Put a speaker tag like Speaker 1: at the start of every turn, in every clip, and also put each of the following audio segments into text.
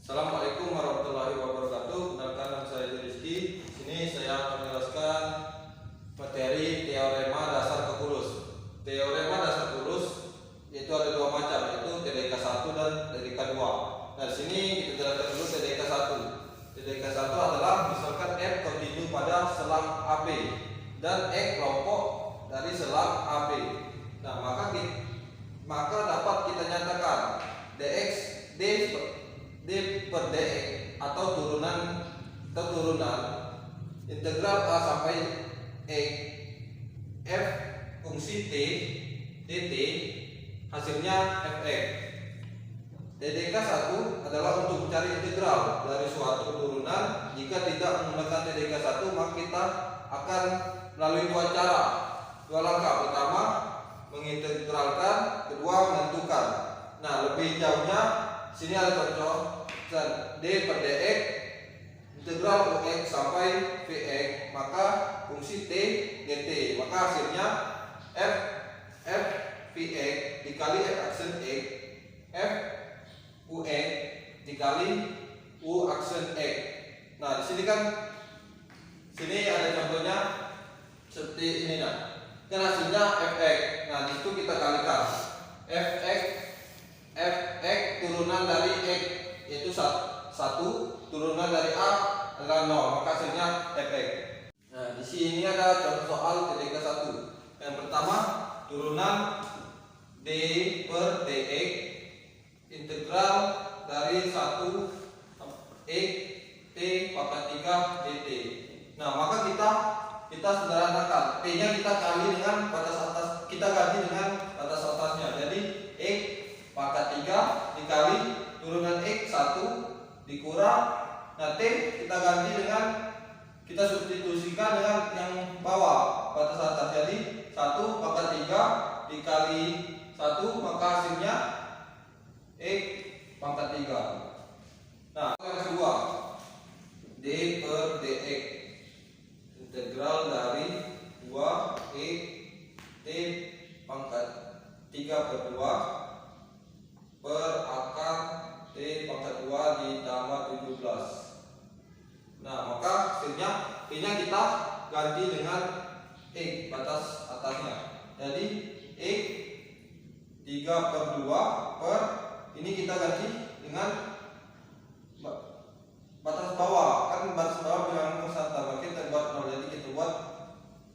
Speaker 1: Assalamualaikum warahmatullahi wabarakatuh. Kenalkan, nama saya Rizky. Di sini saya akan menjelaskan materi teorema dasar kalkulus. Teorema dasar kalkulus itu ada dua macam, yaitu TDK 1 dan TDK 2. Nah, di sini kita jelaskan dulu TDK 1. TDK 1 adalah misalkan F kontinu pada selang AB dan X kelompok dari selang AB. Nah, maka dapat kita nyatakan D per dx atau turunan integral a sampai x f fungsi t dt hasilnya fx. TDK 1 adalah untuk mencari integral dari suatu turunan. Jika tidak menggunakan TDK 1, maka kita akan melalui dua langkah. Pertama, mengintegralkan, kedua, menentukan. Nah, lebih jauhnya sini ada contoh d per dx integral ux sampai vx, maka fungsi t dt, maka hasilnya f vx dikali f aksen x f ux dikali u aksen x. Nah, di sini ada contohnya seperti ini. Kan hasilnya fx. Nah, di situ kita kalikan fx turunan dari x yaitu 1, turunan dari a adalah 0, maka hasilnya fx. Nah, di sini ada contoh soal TDK 1. Yang pertama, turunan d per dx integral dari 1 x t pangkat 3 dt. Nah, maka kita sederhanakan, t-nya kita kali dengan batas atas, kita ganti dengan batas atasnya. Jadi x pangkat 3 dikali turunan x 1 dikurang, nah t kita ganti dengan, kita substitusikan dengan yang bawah batas atas. Jadi 1 pangkat 3 dikali 1, maka hasilnya x pangkat 3. Nah, yang kedua, d per dx integral dari 2x t pangkat 3 per 2 per akar t pangkat 2 ditambah 17. Nah, maka hasilnya t-nya kita ganti dengan x batas atasnya. Jadi x 3 per 2 per ini kita ganti dengan batas bawah, kan batas bawah bilangan konstanta, maka kita buat 0. Jadi kita buat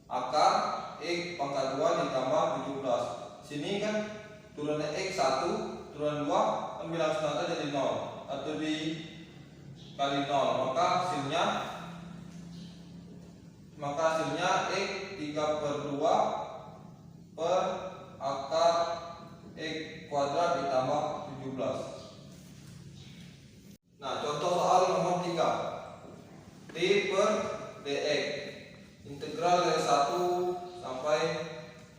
Speaker 1: akar x pangkat 2 ditambah 17. Sini kan turunan x 1, turunan 2 kan bilangan konstanta jadi 0 atau dikali 0, maka hasilnya x 3 per 2 per akar x kuadrat ditambah 17. Nah, contoh soal nomor 3, d per dx integral dari 1 sampai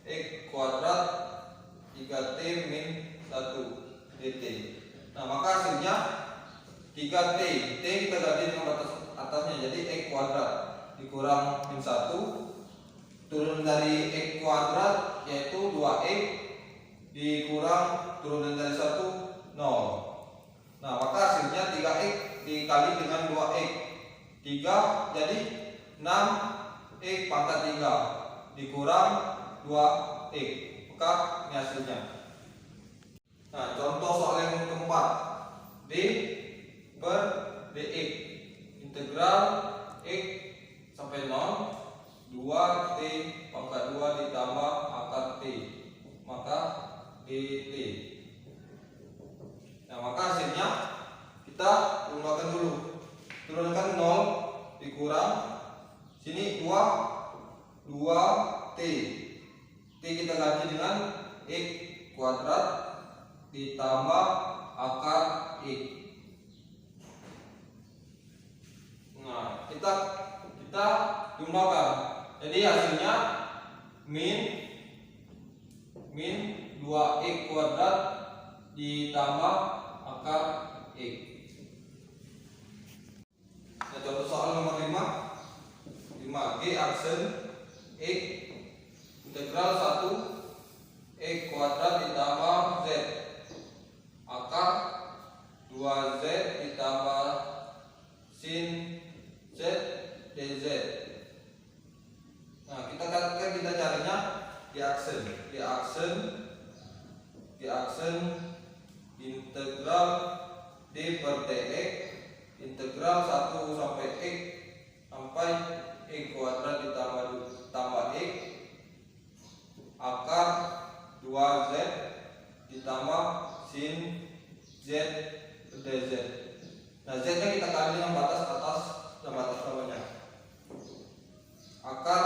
Speaker 1: x kuadrat 3t min 1 dt. Nah, maka hasilnya 3t, t kita ganti dengan batas atasnya, jadi x kuadrat dikurang min 1, turun dari x kuadrat yaitu 2x dikurang turunan dari 1 0. Nah, maka hasilnya 3x dikali dengan 2x 3, jadi 6x pangkat 3 dikurang 2x, maka ini hasilnya. Nah, contoh soal yang keempat, d per dx integral x sampai 0 2t pangkat 2 ditambah akar t, maka dt. Nah, maka hasilnya kita turunkan dulu. Turunkan 0 dikurang sini 2t. T kita ganti dengan x kuadrat ditambah akar x. Nah, kita jumlahkan. Jadi hasilnya min 2x kuadrat ditambah akar x. Nah, contoh soal nomor 5 g aksen x integral 1 x kuadrat ditambah z akar 2z ditambah D per dx integral 1 sampai x sampai x kuadrat ditambah x akar 2z ditambah sin z dz. Nah, z nya kita kali dengan batas atas dan batas bawahnya. Akar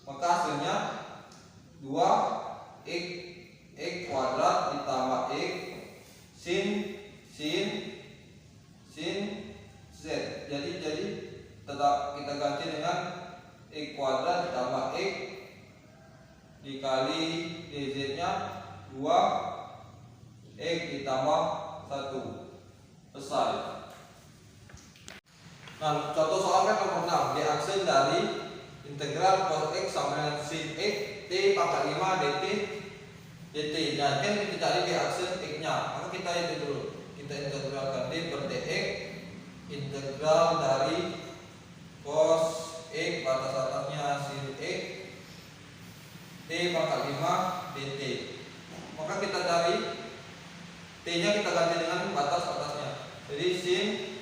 Speaker 1: maka hasilnya 2x kuadrat ditambah x sin z. Jadi tetap kita ganti dengan x kuadrat ditambah x dikali dz nya 2x ditambah 1. Selesai. Nah, contoh soal kan nomor 6, diaksen dari integral cos x sama dengan sin x t pangkat 5 dt. Nah, kan kita cari diaksen x nya, maka kita itu dulu, kita integralkan d per dx integral dari cos x batas atasnya sin x t pangkat 5 dt. Maka kita cari t nya kita ganti dengan batas atasnya. Jadi sin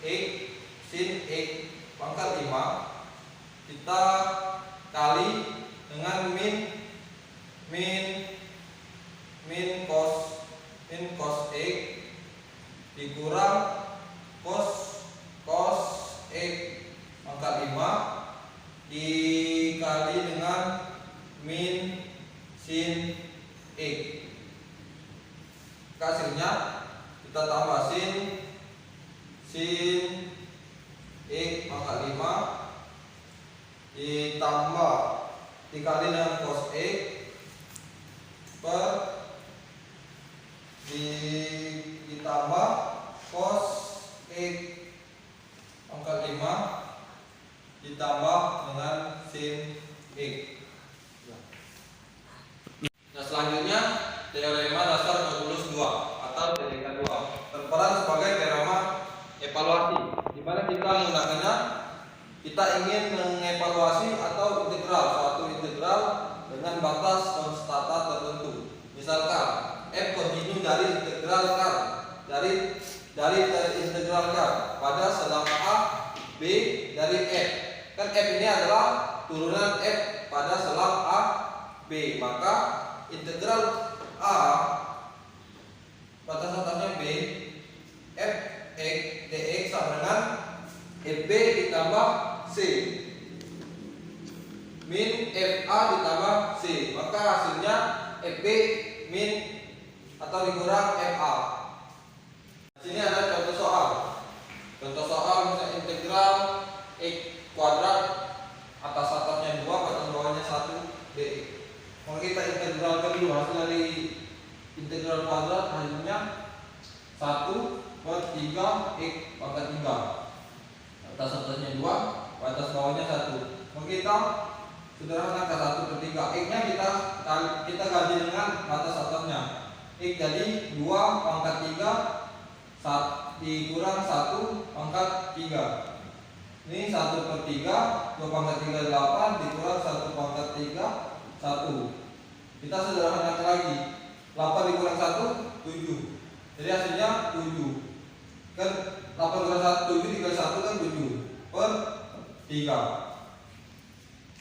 Speaker 1: x pangkat 5 kita kali dengan min cos x dikurang cos x pangkat 5 dikali dengan min sin x. Hasilnya kita tambah sin x pangkat 5 ditambah dikali dengan cos x per ditambah cos x pangkat 5 ditambah dengan sin x. Nah, selanjutnya teorema dasar modulus 2 atau TDK 2 berperan sebagai teorema evaluasi, di mana kita menggunakannya kita ingin mengevaluasi atau integral suatu integral dengan batas konstanta tertentu. Misalkan f kontinu dari integral k dari integral k pada selang a b dari f. Kan f ini adalah turunan f pada selang a b, maka integral a batas atasnya b f x dx sama dengan fb ditambah c min fa ditambah c, maka hasilnya fb min atau dikurang fa. Sini ada contoh soal. Contoh soal misalnya integral x kuadrat atas atasnya 2 batas bawahnya 1 dx. Kalau kita integral kedua hasil dari integral kuadrat hasilnya 1 per 3 x pangkat 3. Atas atasnya 2, batas bawahnya 1. Kalau kita sederhanakan 1 per 3, x nya kita ganti dengan batas atasnya. X jadi 2 pangkat 3 dikurang 1 pangkat 3. Ini 1 per 3, 2 pangkat 3 8 dikurang 1 pangkat 3 1. Kita sederhanakan lagi. 8 dikurang 1 7. Jadi hasilnya 7. Kan 8 dikurang 1 7 dikali 1 kan 7 per 3.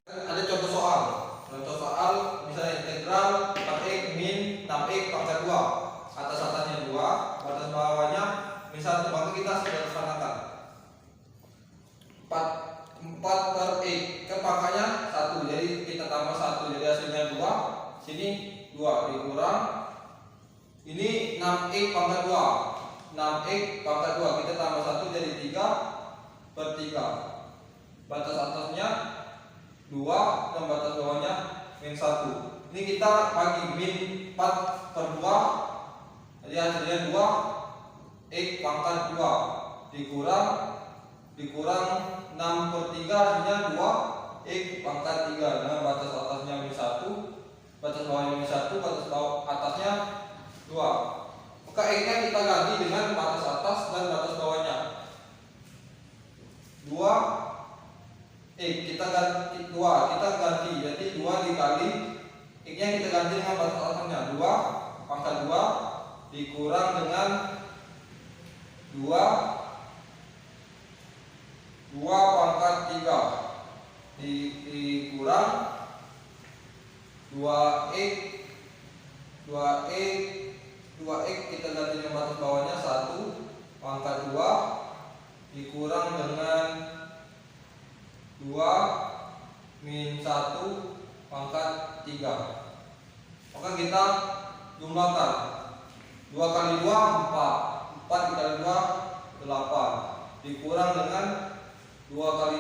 Speaker 1: Ada contoh soal. Contoh soal misalnya integral 4x min 6x pangkat 2. Atas atasnya 2, batas bawahnya min 1, maka kita sederhanakan. 4 per x kan pangkatnya 1, jadi kita tambah 1, jadi hasilnya 2. Sini 2 dikurang ini 6x pangkat 2. 6x pangkat 2 kita tambah 1 jadi 3 per 3. Batas atasnya 2 dan batas bawahnya min 1. Ini kita bagi min 4 per 2, jadi hasilnya 2 x pangkat 2 dikurang 6 per 3 hasilnya 2 x pangkat 3 dengan batas atasnya min 1, batas bawahnya min 1, batas bawah atasnya 2. Maka x nya kita ganti dengan batas atas dan batas bawahnya 2 x kita ganti 2 jadi 2 dikali x nya kita ganti dengan batas atasnya 2 pangkat 2 dikurang dengan 2 pangkat 3 dikurang 2x kita ganti dengan batas bawahnya 1 pangkat 2 dikurang dengan 2 min 1 pangkat 3. Maka kita jumlahkan 2 kali 2 4 kali 2 8 dikurang dengan 2 kali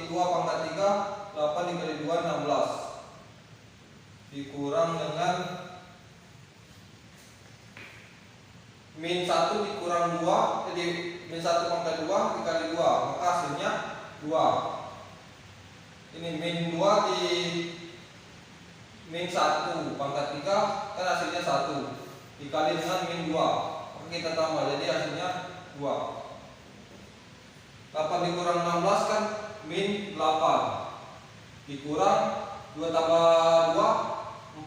Speaker 1: 2 pangkat 3 8 dikali 2 16 dikurang dengan min 1 dikurang 2 jadi min 1 pangkat 2 dikali 2 maka hasilnya 2. Ini min 2 di min 1 pangkat 3 kan hasilnya 1 dikali dengan min 2 maka kita tambah jadi hasilnya 2. 8 dikurang 16 kan min 8 dikurang 2 tambah 2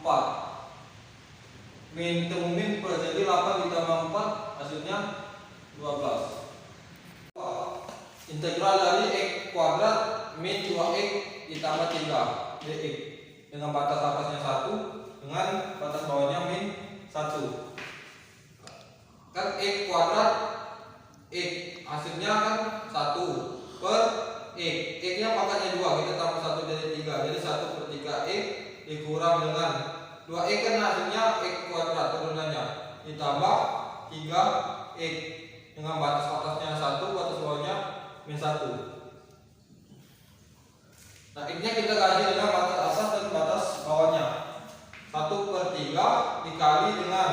Speaker 1: 4 min temu min plus jadi 8 ditambah 4 hasilnya 12. Integral dari x kuadrat min 2x ditambah 3 dx dengan batas atasnya 1 dengan batas bawahnya min 1 kan x kuadrat x hasilnya kan 1 per x nya pangkatnya 2 kita tambah 1 jadi 3 jadi 1 per 3x dikurang dengan 2x kan hasilnya x kuadrat turunannya ditambah 3x dengan batas atasnya 1 batas bawahnya min 1. Nah x nya kita ganti dengan batas atas dan batas bawahnya 1 per 3 dikali dengan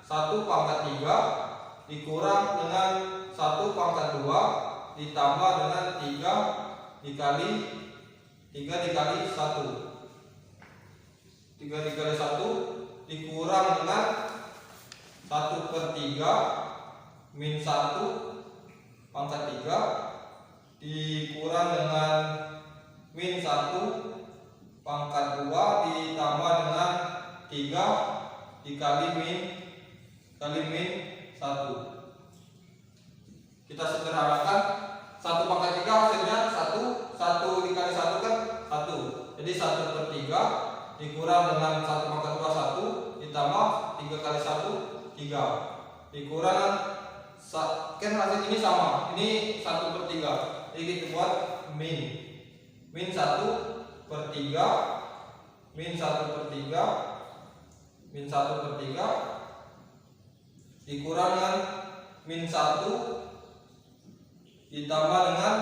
Speaker 1: 1 pangkat 3 dikurang dengan 1 pangkat 2 ditambah dengan 3 dikali 1 dikali 1 dikurang dengan 1 per 3 min 1 pangkat 3 dikurang dengan min 1 pangkat 2 ditambah dengan 3 dikali min 1. Kita sederhanakan 1 pangkat 3 hasilnya 1 dikali 1 kan 1 jadi 1 per 3 dikurang dengan 1 pangkat 2 1 ditambah 3 kali 1 3 dikurang kan hasil ini sama ini 1 per 3 jadi kita buat min 1 per 3 min 1 per 3 min 1 per 3 dikurang dengan min 1 ditambah dengan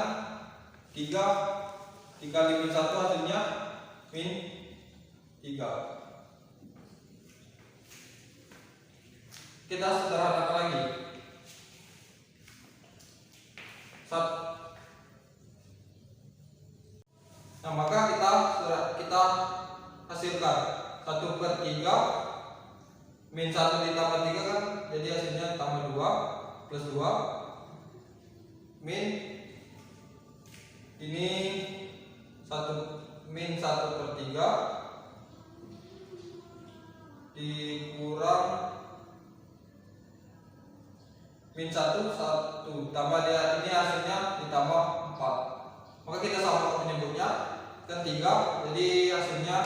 Speaker 1: 3 dikali min 1 hasilnya min 3. Kita sederhanakan lagi. Nah maka kita hasilkan 1 per 3 min 1 ditambah 3 kan jadi hasilnya tambah 2 plus 2 min ini 1 min 1 per 3 dikurang min 1 tambah dia ini hasilnya ditambah 4 maka kita sama penyebutnya kan 3 jadi hasilnya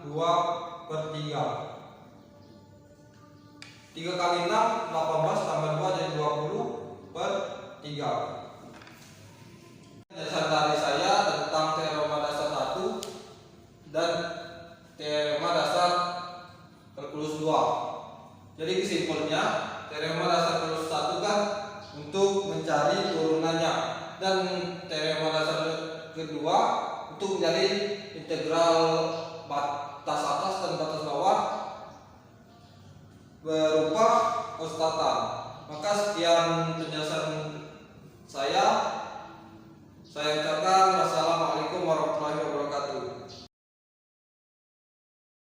Speaker 1: 2 per 3 3 kali 6 18 tambah 2 jadi 20 per 3. Dasar dari saya tentang teorema dasar 1 dan teorema dasar kalkulus 2. Jadi kesimpulannya teorema dasar kalkulus 1 kan untuk mencari turunannya dan teorema dasar kedua untuk mencari integral batas atas dan batas bawah berupa konstatan. Maka sekian penjelasan